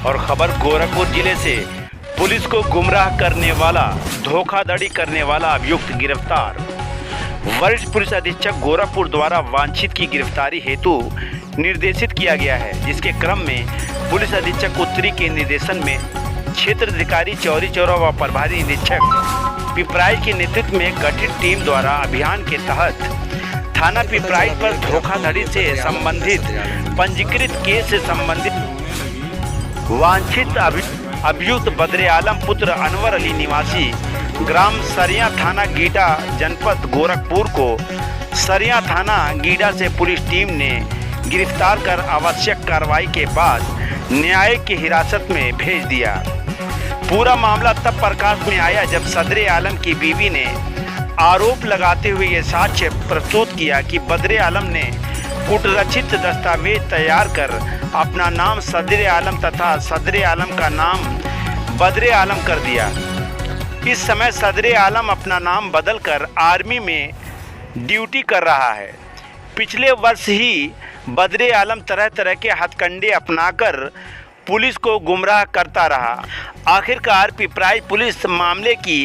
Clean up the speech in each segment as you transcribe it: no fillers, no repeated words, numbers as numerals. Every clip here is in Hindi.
और खबर गोरखपुर जिले से। पुलिस को गुमराह करने वाला, धोखाधड़ी करने वाला अभियुक्त गिरफ्तार। वरिष्ठ पुलिस अधीक्षक गोरखपुर द्वारा वांछित की गिरफ्तारी हेतु निर्देशित किया गया है, जिसके क्रम में पुलिस अधीक्षक उत्तरी के निर्देशन में क्षेत्र अधिकारी चौरी चौरा व प्रभारी निरीक्षक पिपराइच के नेतृत्व में गठित टीम द्वारा अभियान के तहत थाना पिपराइच पर धोखाधड़ी से संबंधित पंजीकृत केस से संबंधित वांछित अभियुक्त बद्रे आलम पुत्र अनवर अली निवासी ग्राम सरिया थाना गीडा जनपद गोरखपुर को सरिया थाना गीडा से पुलिस टीम ने गिरफ्तार कर आवश्यक कार्रवाई के बाद न्यायिक की हिरासत में भेज दिया। पूरा मामला तब प्रकाश में आया जब सदरे आलम की बीवी ने आरोप लगाते हुए ये साक्ष्य प्रस्तुत किया कि बद्रे आलम ने कूटरचित दस्तावेज तैयार कर अपना नाम सदरे आलम तथा सदरे आलम का नाम बद्रे आलम कर दिया। इस समय सदरे आलम अपना नाम बदलकर आर्मी में ड्यूटी कर रहा है। पिछले वर्ष ही बद्रे आलम तरह तरह के हथकंडे अपनाकर पुलिस को गुमराह करता रहा। आखिरकार पिपराइच पुलिस मामले की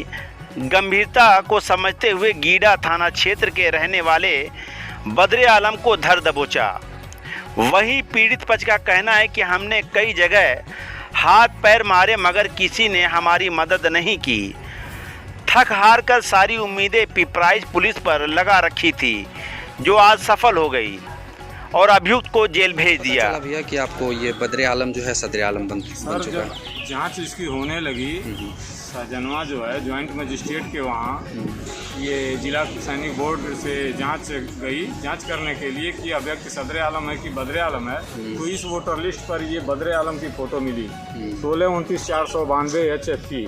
गंभीरता को समझते हुए गीडा थाना क्षेत्र के रहने वाले बद्रे आलम को धर दबोचा। वहीं पीड़ित पक्ष का कहना है कि हमने कई जगह हाथ पैर मारे मगर किसी ने हमारी मदद नहीं की। थक हार कर सारी उम्मीदें पिपराइच पुलिस पर लगा रखी थी, जो आज सफल हो गई और अभियुक्त को जेल भेज दिया। चला भैया कि आपको ये बद्रे आलम जो है सदरे आलम बन चुका है। जांच इसकी होने लगी, सहजनवा जो है ज्वाइंट मजिस्ट्रेट के वहाँ ये जिला सैनिक बोर्ड से जांच गई, जांच करने के लिए कि अभियुक्त सदरे आलम है कि बद्रे आलम है। तो इस वोटर लिस्ट पर ये बद्रे आलम की फ़ोटो मिली 1629,492 HFP,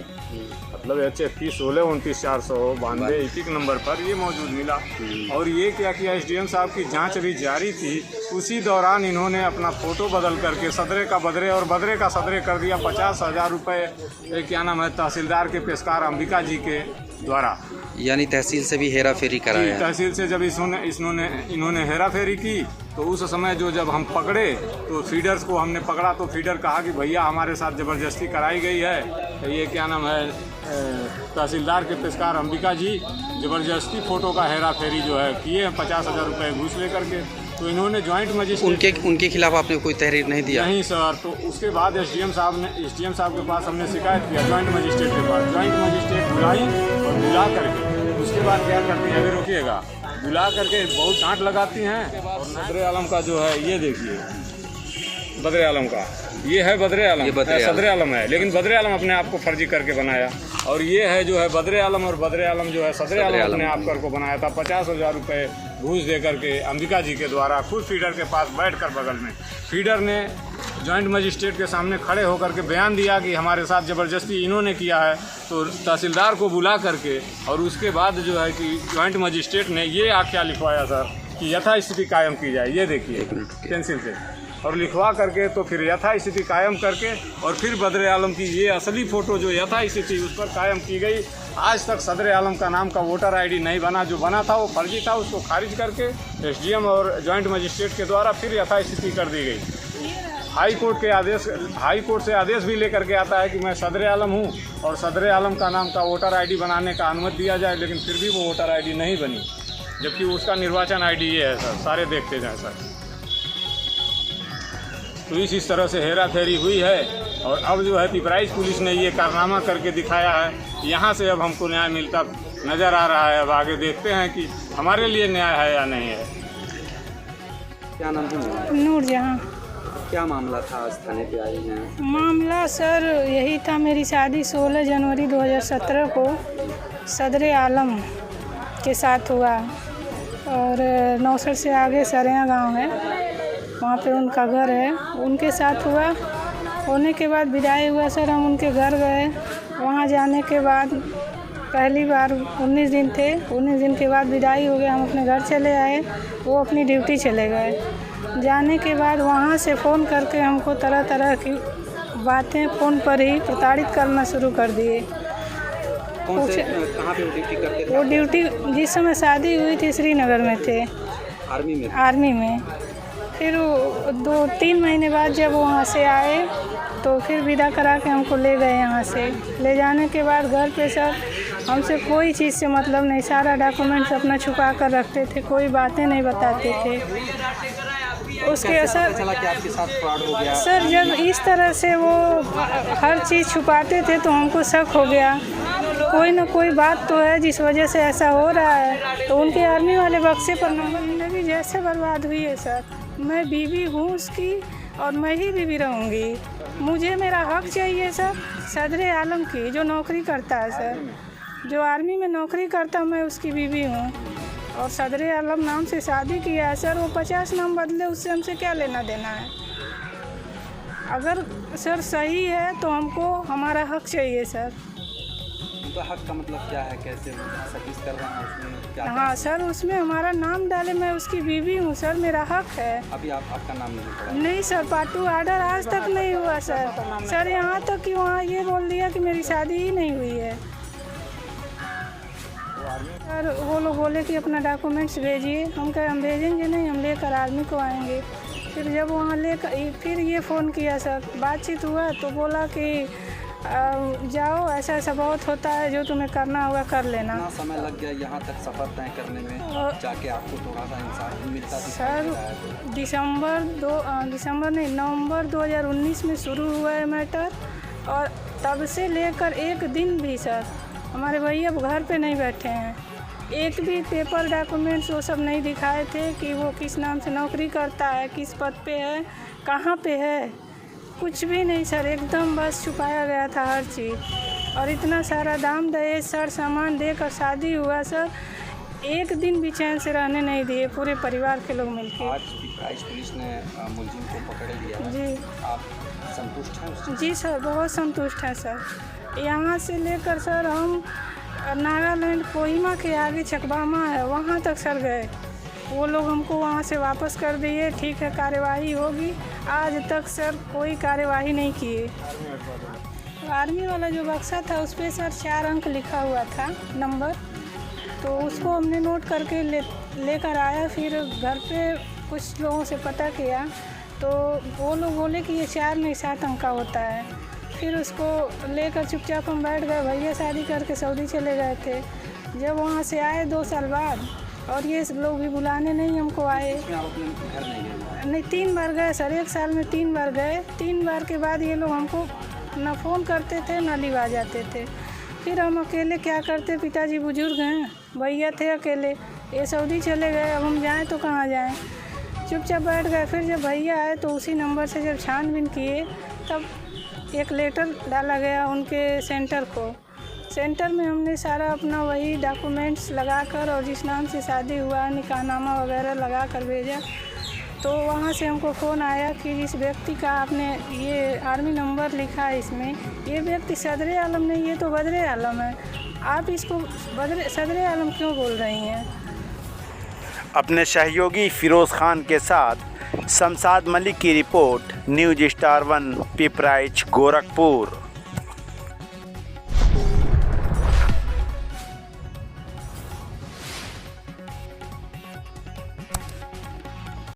मतलब HFP 1629,492 इपिक नंबर पर ये मौजूद मिला। और ये क्या किया, SDM साहब की जांच अभी जारी थी, उसी दौरान इन्होंने अपना फ़ोटो बदल करके सदरे का बद्रे और बद्रे का सदरे कर दिया। 50,000 रुपये क्या नाम है तहसीलदार के पेशकार अंबिका जी के द्वारा, यानी तहसील से भी हेरा फेरी कराया। तहसील से जब इन्होंने हेरा फेरी की तो उस समय जब हम पकड़े तो फीडर्स को हमने पकड़ा तो फीडर कहा कि भैया हमारे साथ ज़बरदस्ती कराई गई है। तो ये क्या नाम है तहसीलदार के पेशकार अंबिका जी ज़बरदस्ती फ़ोटो का हेरा फेरी जो है किए 50,000 रुपये घूस लेकर के। तो इन्होंने ज्वाइंट मजिस्ट्रेट उनके खिलाफ आपने कोई तहरीर नहीं दिया? नहीं सर। तो उसके बाद SDM साहब के पास हमने शिकायत किया, ज्वाइंट मजिस्ट्रेट के पास। ज्वाइंट मजिस्ट्रेट बुलाई और बुला करके उसके बाद क्या करती है, अभी रुकिएगा, बुला करके बहुत डांट लगाती हैं। और बद्रे आलम का जो है ये देखिए, बद्रे आलम का ये है बद्रे आलम, सदरे आलम है, लेकिन बद्रे आलम अपने आप को फर्जी करके बनाया। और ये है जो है बद्रे आलम, और बद्रे आलम जो है सदरे आलम अपने आप कर को बनाया था। 50,000 रुपये घूस दे करके अंबिका जी के द्वारा खुद फीडर के पास बैठकर बगल में फीडर ने जॉइंट मजिस्ट्रेट के सामने खड़े होकर के बयान दिया कि हमारे साथ ज़बरदस्ती इन्होंने किया है। तो तहसीलदार को बुला करके और उसके बाद जो है कि जॉइंट मजिस्ट्रेट ने ये आख्या लिखवाया सर कि यथास्थिति कायम की जाए। ये देखिए पेंसिल से, और लिखवा करके तो फिर यथास्थिति कायम करके और फिर बद्रे आलम की ये असली फ़ोटो जो यथास्थिति उस पर कायम की गई। आज तक सदरे आलम का नाम का वोटर ID नहीं बना, जो बना था वो फर्जी था, उसको खारिज करके SDM और जॉइंट मजिस्ट्रेट के द्वारा फिर यथास्थिति कर दी गई। हाई कोर्ट से आदेश भी लेकर के आता है कि मैं सदरे आलम हूँ और सदरे आलम का नाम का वोटर ID बनाने का अनुमति दिया जाए, लेकिन फिर भी वो वोटर ID नहीं बनी, जबकि उसका निर्वाचन ID ये है सर, सारे देखते जाएँ सर। तो इस तरह से हेरा फेरी हुई है और अब जो है पिपराइच पुलिस ने ये कारनामा करके दिखाया है। यहाँ से अब हमको न्याय मिलता नज़र आ रहा है। अब आगे देखते हैं कि हमारे लिए न्याय है या नहीं है। क्या नाम है? नूरजहां। क्या मामला था, आज थाने पे आई हैं? मामला सर यही था, मेरी शादी 16 जनवरी 2017 को सदरे आलम के साथ हुआ और नौसर से आगे सरिया गांव है, वहाँ पे उनका घर है, उनके साथ हुआ। होने के बाद विदाई हुआ सर, हम उनके घर गए। वहाँ जाने के बाद पहली बार 19 दिन थे, 19 दिन के बाद विदाई हो गया, हम अपने घर चले आए, वो अपनी ड्यूटी चले गए। जाने के बाद वहाँ से फ़ोन करके हमको तरह तरह की बातें फ़ोन पर ही प्रताड़ित करना शुरू कर दिए। कहाँ पे ड्यूटी करते थे? वो ड्यूटी जिस समय शादी हुई थी श्रीनगर में थे, आर्मी में। फिर 2-3 महीने बाद जब वहाँ से आए तो फिर विदा करा के हमको ले गए यहाँ से। ले जाने के बाद घर पे सर हमसे कोई चीज़ से मतलब नहीं, सारा डॉक्यूमेंट्स अपना छुपा कर रखते थे, कोई बातें नहीं बताते थे। उसके असर चला कि आपके साथ फ्रॉड हो गया? सर जब इस तरह से वो हर चीज़ छुपाते थे तो हमको शक हो गया, कोई ना कोई बात तो है जिस वजह से ऐसा हो रहा है। तो उनके आर्मी वाले बक्से पर नंबर ज़िंदगी जैसे बर्बाद हुई है सर। मैं बीवी हूँ उसकी और मैं ही बीवी रहूँगी। मुझे मेरा हक चाहिए सर। सदर आलम की जो नौकरी करता है सर, जो आर्मी में नौकरी करता, मैं उसकी बीवी हूँ और सदर आलम नाम से शादी किया है सर। वो 50 नाम बदले, उससे हमसे क्या लेना देना है। अगर सर सही है तो हमको हमारा हक चाहिए सर। उनका हक का मतलब क्या है, कैसे सर्विस कर रहे हैं उसमें क्या? हाँ सर, उसमें हमारा नाम डाले, मैं उसकी बीवी हूँ सर, मेरा हक है। अभी आपका नाम नहीं पड़ा? नहीं सर, पार्टू आर्डर आज तक नहीं हुआ सर। सर यहाँ तक कि वहाँ ये बोल दिया कि मेरी शादी ही नहीं हुई है सर। वो लोग बोले कि अपना डॉक्यूमेंट्स भेजिए। हम कहे हम भेजेंगे नहीं, हम लेकर आर्मी को आएंगे। फिर जब वहाँ लेकर फिर ये फ़ोन किया सर, बातचीत हुआ तो बोला कि जाओ, ऐसा ऐसा बहुत होता है, जो तुम्हें करना होगा कर लेना। कितना समय लग गया यहाँ तक सफ़र तय करने में, जाके आपको थोड़ा सा इंसाफ मिलता सर? नवंबर 2019 में शुरू हुआ है मैटर और तब से लेकर एक दिन भी सर हमारे भैया घर पे नहीं बैठे हैं। एक भी पेपर डॉक्यूमेंट्स वो सब नहीं दिखाए थे कि वो किस नाम से नौकरी करता है, किस पद पे है, कहाँ पे है, कुछ भी नहीं सर। एकदम बस छुपाया गया था हर चीज़। और इतना सारा दाम दहेज सर सामान देकर शादी हुआ सर, एक दिन भी चैन से रहने नहीं दिए पूरे परिवार के लोग मिलकर। आज प्राइस पुलिस ने मुलजिम को पकड़ लिया है। जी आप संतुष्ट हैं उससे? जी सर, बहुत संतुष्ट हैं सर। यहाँ से लेकर सर हम नागालैंड कोहिमा के आगे चकबामा है, वहाँ तक सर गए। वो लोग हमको वहाँ से वापस कर दिए, ठीक है कार्यवाही होगी। आज तक सर कोई कार्यवाही नहीं किए। आर्मी वाला जो बक्सा था उस पर सर 4 अंक लिखा हुआ था नंबर, तो उसको हमने नोट करके लेकर आया। फिर घर पे कुछ लोगों से पता किया तो वो लोग बोले कि ये 4 नहीं 7 अंक का होता है। फिर उसको लेकर चुपचाप हम बैठ गए। भैया शादी करके सऊदी चले गए थे। जब वहाँ से आए 2 साल बाद, और ये लोग भी बुलाने नहीं हमको आए। आप अपने घर नहीं गए? नहीं, 3 बार गए सर, 1 साल में 3 बार गए। 3 बार के बाद ये लोग हमको ना फ़ोन करते थे ना लिवा जाते थे। फिर हम अकेले क्या करते, पिताजी बुजुर्ग हैं, भैया थे अकेले, ये सऊदी चले गए, अब हम जाएँ तो कहाँ जाएँ। चुपचाप बैठ गए। फिर जब भैया आए तो उसी नंबर से जब छानबीन किए तब एक लेटर डाला गया उनके सेंटर को। सेंटर में हमने सारा अपना वही डॉक्यूमेंट्स लगाकर और जिस नाम से शादी हुआ निकाहनामा वगैरह लगा कर भेजा। तो वहाँ से हमको फ़ोन आया कि जिस व्यक्ति का आपने ये आर्मी नंबर लिखा है इसमें, ये व्यक्ति सदर आलम नहीं, ये तो बदर आलम है। आप इसको सदर आलम क्यों बोल रही हैं? अपने सहयोगी फिरोज़ खान के साथ शमशाद मलिक की report, news star 1 Pipraich Gorakhpur.